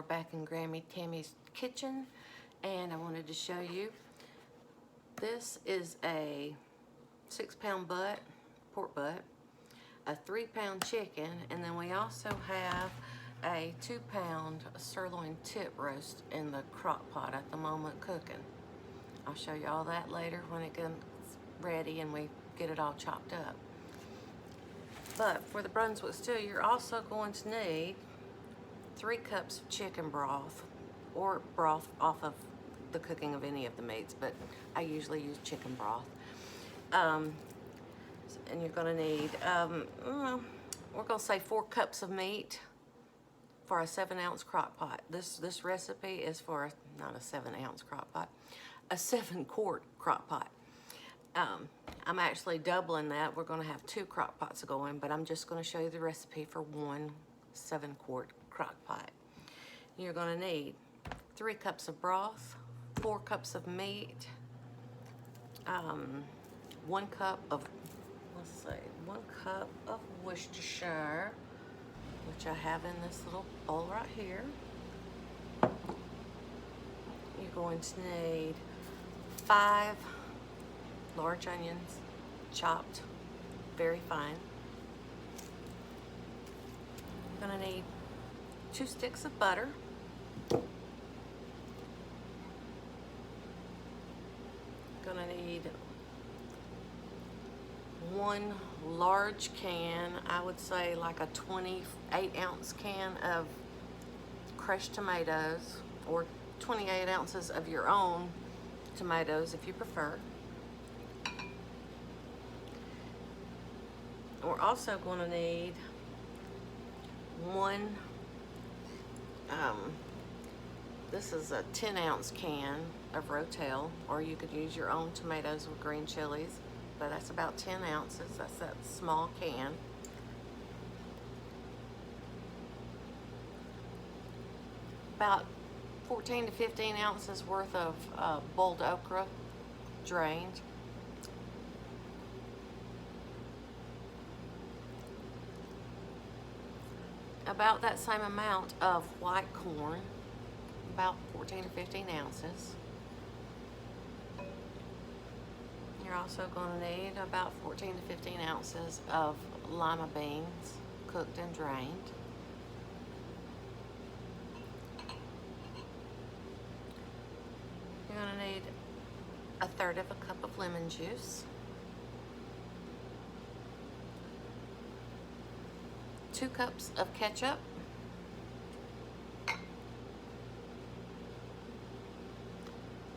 we're back in Grammy Tammy's kitchen, and I wanted to show you. This is a 6-pound butt, pork butt, a 3-pound chicken, and then we also have a 2-pound sirloin tip roast in the crock pot at the moment cooking. I'll show you all that later when it gets ready and we get it all chopped up. But for the Brunswick Stew, you're also going to need 3 cups of chicken broth, or broth off of the cooking of any of the meats, but I usually use chicken broth. And you're gonna need, we're gonna say 4 cups of meat for a 7-ounce crock pot. This recipe is for not a 7-ounce crock pot, a 7-quart crock pot. I'm actually doubling that. We're gonna have 2 crock pots going, but I'm just gonna show you the recipe for 1 7-quart crock pot. You're gonna need 3 cups of broth, 4 cups of meat, 1 cup of, 1 cup of Worcestershire, which I have in this little bowl right here. You're going to need 5 large onions, chopped very fine. You're gonna need 2 sticks of butter. Gonna need 1 large can, I would say like a 28-ounce can of crushed tomatoes, or 28 ounces of your own tomatoes if you prefer. We're also going to need 1, this is a 10-ounce can of Rotel, or you could use your own tomatoes with green chilies, but that's about 10 ounces. That's that small can. About 14 to 15 ounces worth of boiled okra, drained. About that same amount of white corn, about 14 to 15 ounces. You're also going to need about 14 to 15 ounces of lima beans, cooked and drained. You're going to need 1/3 of a cup of lemon juice, 2 cups of ketchup,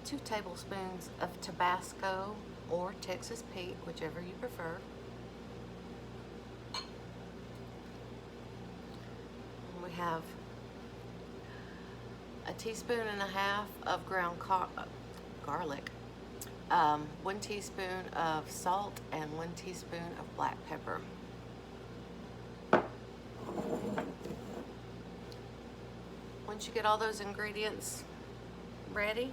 2 tablespoons of Tabasco or Texas Pete, whichever you prefer. We have a 1.5 teaspoons of ground garlic, 1 teaspoon of salt, and 1 teaspoon of black pepper. Once you get all those ingredients ready,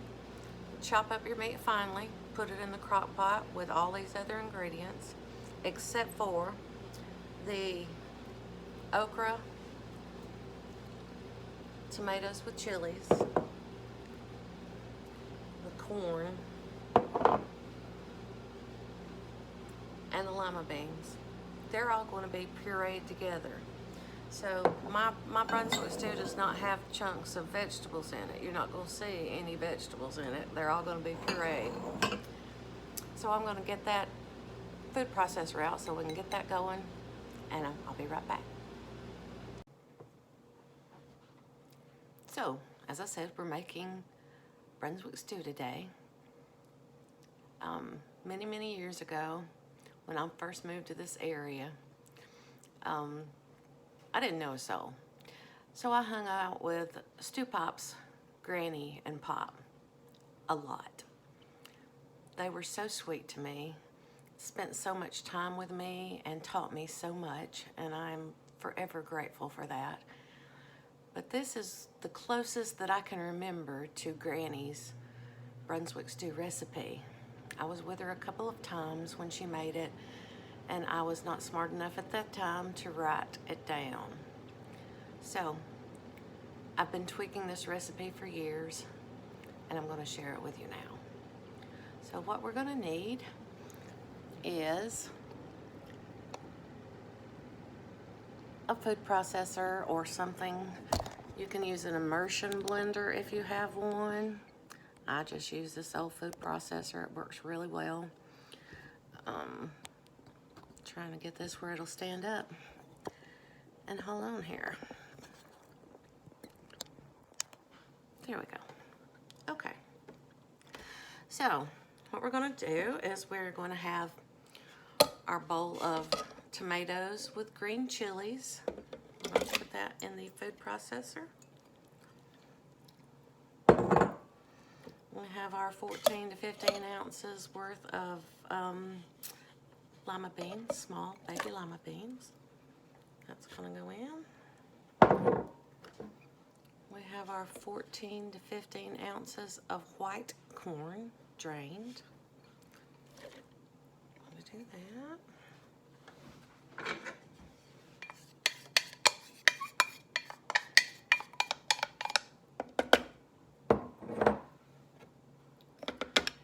chop up your meat finely, put it in the crock pot with all these other ingredients, except for the okra, tomatoes with chilies, the corn, and the lima beans. They're all going to be pureed together. So my Brunswick Stew does not have chunks of vegetables in it. You're not going to see any vegetables in it. They're all going to be pureed. So I'm going to get that food processor out so we can get that going, and I'll be right back. So, as I said, we're making Brunswick Stew today. Many, many years ago, when I first moved to this area, I didn't know a soul. So I hung out with Stu Pop's Granny and Pop a lot. They were so sweet to me, spent so much time with me, and taught me so much, and I'm forever grateful for that. But this is the closest that I can remember to Granny's Brunswick Stew recipe. I was with her a couple of times when she made it, and I was not smart enough at that time to write it down. So I've been tweaking this recipe for years, and I'm going to share it with you now. So what we're going to need is a food processor or something. You can use an immersion blender if you have one. I just use this old food processor. It works really well. Trying to get this where it'll stand up. And hold on here. There we go. Okay. So what we're going to do is we're going to have our bowl of tomatoes with green chilies. I'm going to put that in the food processor. We have our 14 to 15 ounces worth of lima beans, small baby lima beans. That's going to go in. We have our 14 to 15 ounces of white corn, drained. I'm going to do that.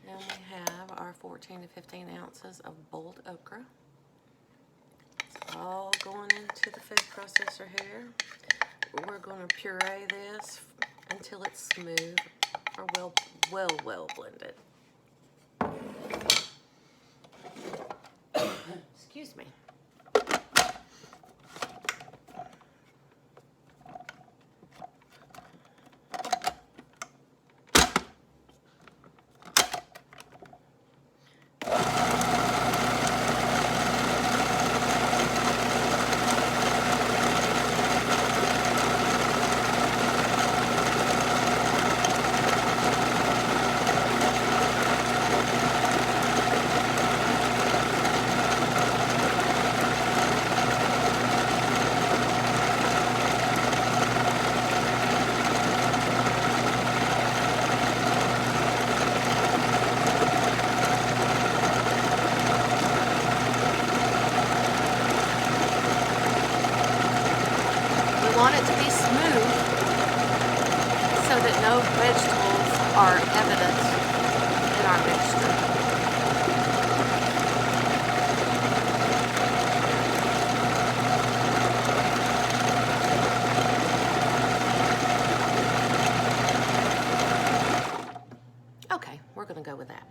And we have our 14 to 15 ounces of boiled okra. It's all going into the food processor here. We're going to puree this until it's smooth or well blended. Excuse me. Want it to be smooth so that no vegetables are evident in our mixture. Okay, we're going to go with that.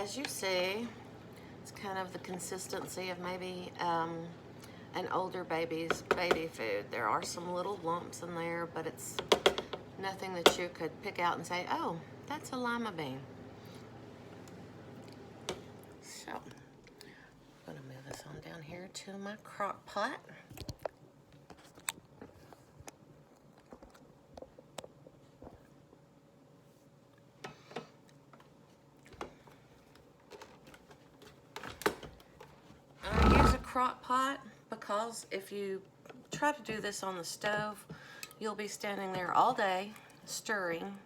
As you see, it's kind of the consistency of maybe an older baby's baby food. There are some little lumps in there, but it's nothing that you could pick out and say, oh, that's a lima bean. So, I'm going to move this on down here to my crock pot. Crock pot because if you try to do this on the stove, you'll be standing there all day stirring.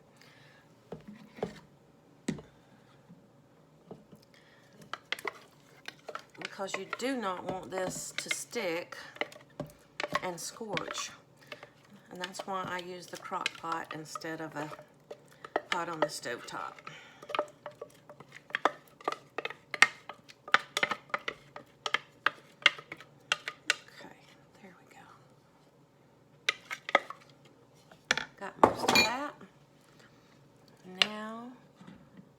Because you do not want this to stick and scorch. And that's why I use the crock pot instead of a pot on the stove top. Most of that. Now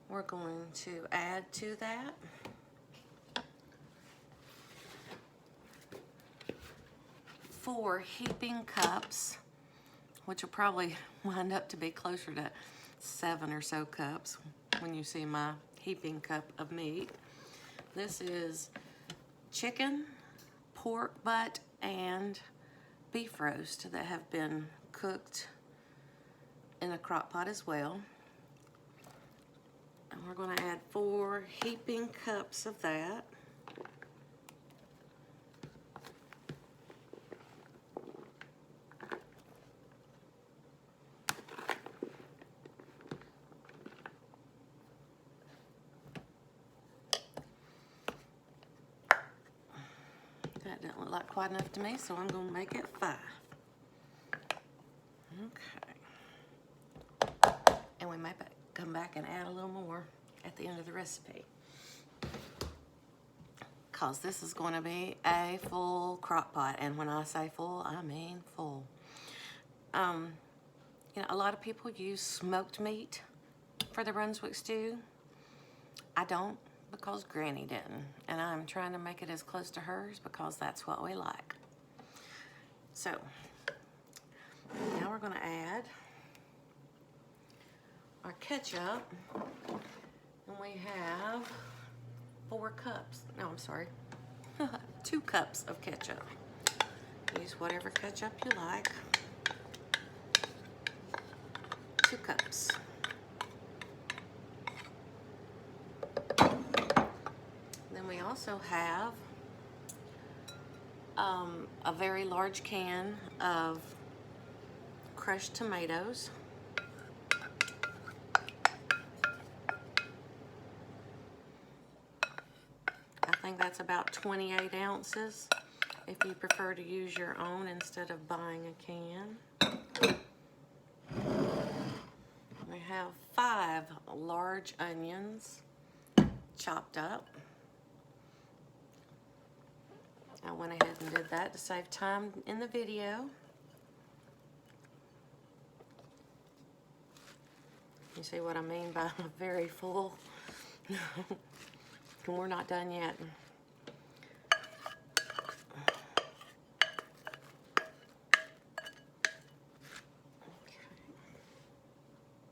we're going to add to that 4 heaping cups, which will probably wind up to be closer to 7 or so cups when you see my heaping cup of meat. This is chicken, pork butt, and beef roast that have been cooked in a crock pot as well. And we're going to add 4 heaping cups of that. quite enough to me, so I'm going to make it 5. Okay. And we may come back and add a little more at the end of the recipe, because this is going to be a full crock pot. And when I say full, I mean full. You know, a lot of people use smoked meat for the Brunswick stew. I don't, because Granny didn't. And I'm trying to make it as close to hers because that's what we like. So, now we're going to add our ketchup. And we have 4 cups. No, I'm sorry. 2 cups of ketchup. Use whatever ketchup you like. 2 cups. Then we also have a very large can of crushed tomatoes. I think that's about 28 ounces if you prefer to use your own instead of buying a can. We have 5 large onions chopped up. I went ahead and did that to save time in the video. You see what I mean by very full? And we're not done yet.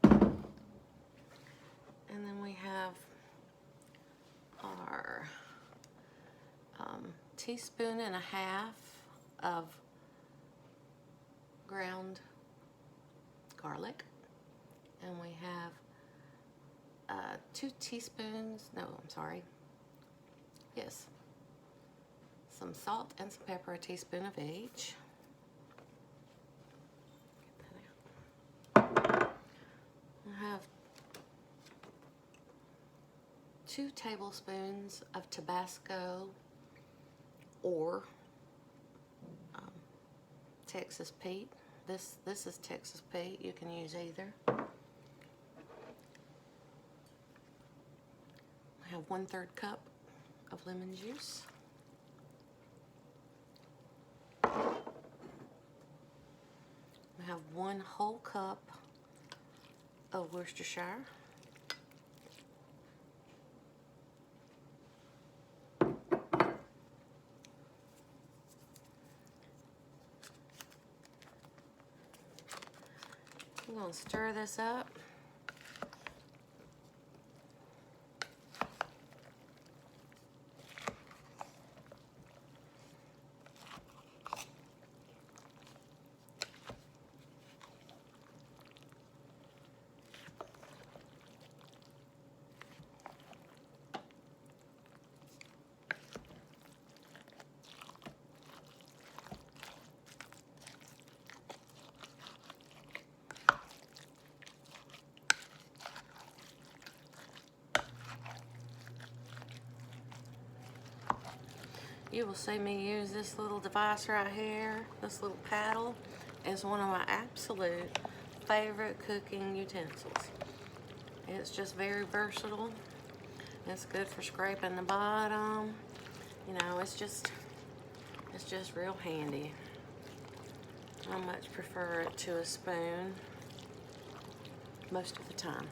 And then we have our 1.5 teaspoons of ground garlic. And we have 2 teaspoons, no, I'm sorry. Yes. Some salt and some pepper, a teaspoon of each. Get that out. I have 2 tablespoons of Tabasco or Texas Pete. This is Texas Pete. You can use either. I have 1/3 cup of lemon juice. We have 1 whole cup of Worcestershire. I'm going to stir this up. You will see me use this little device right here. This little paddle is one of my absolute favorite cooking utensils. It's just very versatile. It's good for scraping the bottom. You know, it's just real handy. I much prefer it to a spoon most of the time.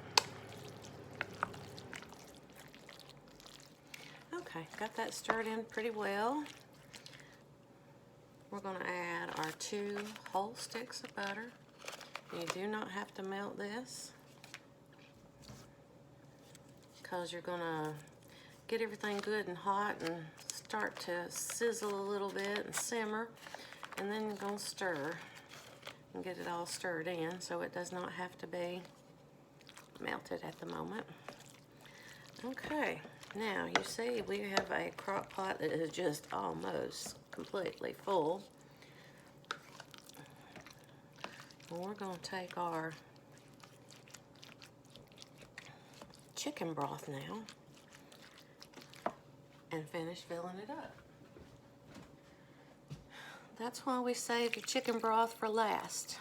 Okay, got that stirred in pretty well. We're going to add our 2 whole sticks of butter. You do not have to melt this, because you're going to get everything good and hot and start to sizzle a little bit and simmer, and then you're going to stir and get it all stirred in so it does not have to be melted at the moment. Okay. Now, you see we have a crock pot that is just almost completely full. And we're going to take our chicken broth now and finish filling it up. That's why we save the chicken broth for last,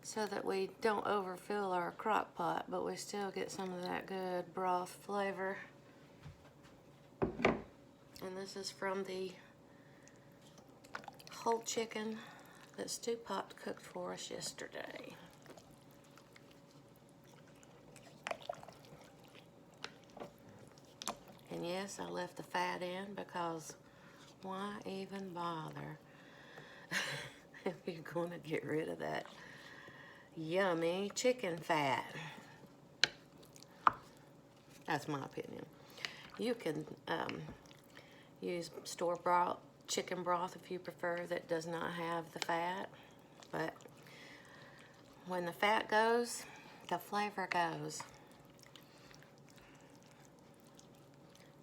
so that we don't overfill our crock pot, but we still get some of that good broth flavor. And this is from the whole chicken that Stu Pop cooked for us yesterday. And yes, I left the fat in because why even bother if you're going to get rid of that yummy chicken fat? That's my opinion. You can use store-bought chicken broth if you prefer that does not have the fat, but when the fat goes, the flavor goes.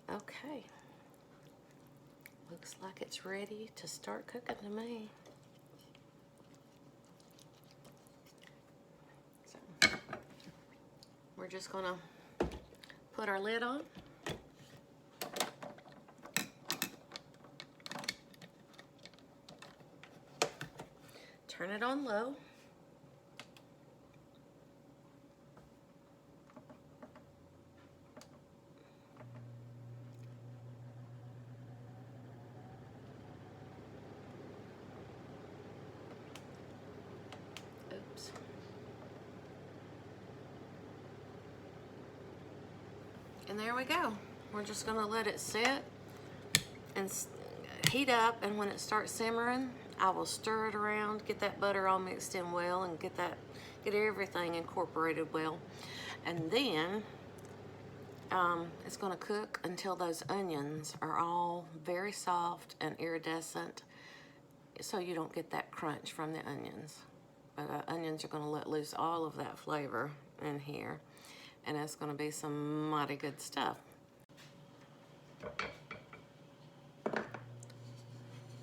Okay, looks like it's ready to start cooking to me. So, we're just gonna put our lid on. Turn it on low. Oops. And there we go. We're just gonna let it sit and heat up, and when it starts simmering, I will stir it around, get that butter all mixed in well, and get everything incorporated well. And then it's gonna cook until those onions are all very soft and iridescent, so you don't get that crunch from the onions. But onions are gonna let loose all of that flavor in here, and it's gonna be some mighty good stuff.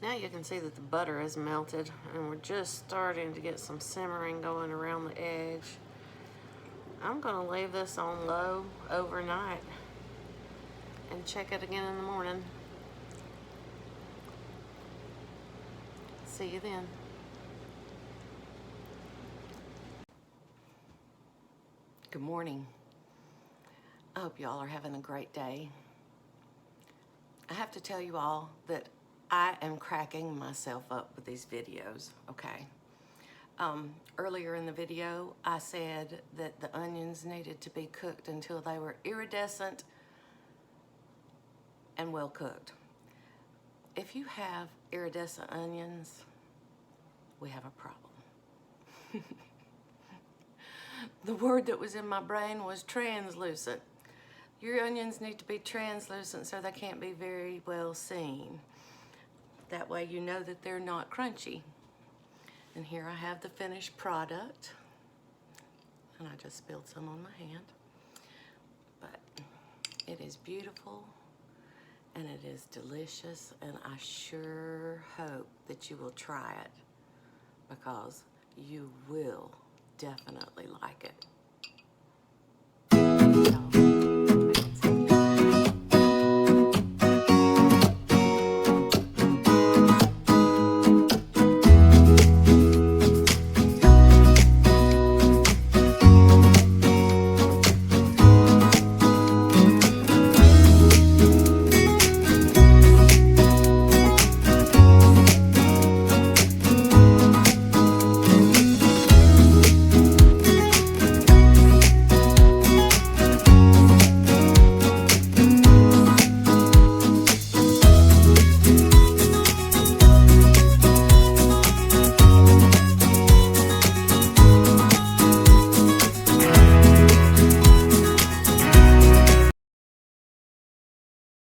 Now you can see that the butter is melted, and we're just starting to get some simmering going around the edge. I'm gonna leave this on low overnight and check it again in the morning. See you then. Good morning. I hope y'all are having a great day. I have to tell you all that I am cracking myself up with these videos, okay? Earlier in the video, I said that the onions needed to be cooked until they were iridescent and well cooked. If you have iridescent onions, we have a problem. The word that was in my brain was translucent. Your onions need to be translucent so they can't be very well seen. That way you know that they're not crunchy. And here I have the finished product. And I just spilled some on my hand. But it is beautiful and it is delicious, and I sure hope that you will try it, because you will definitely like it.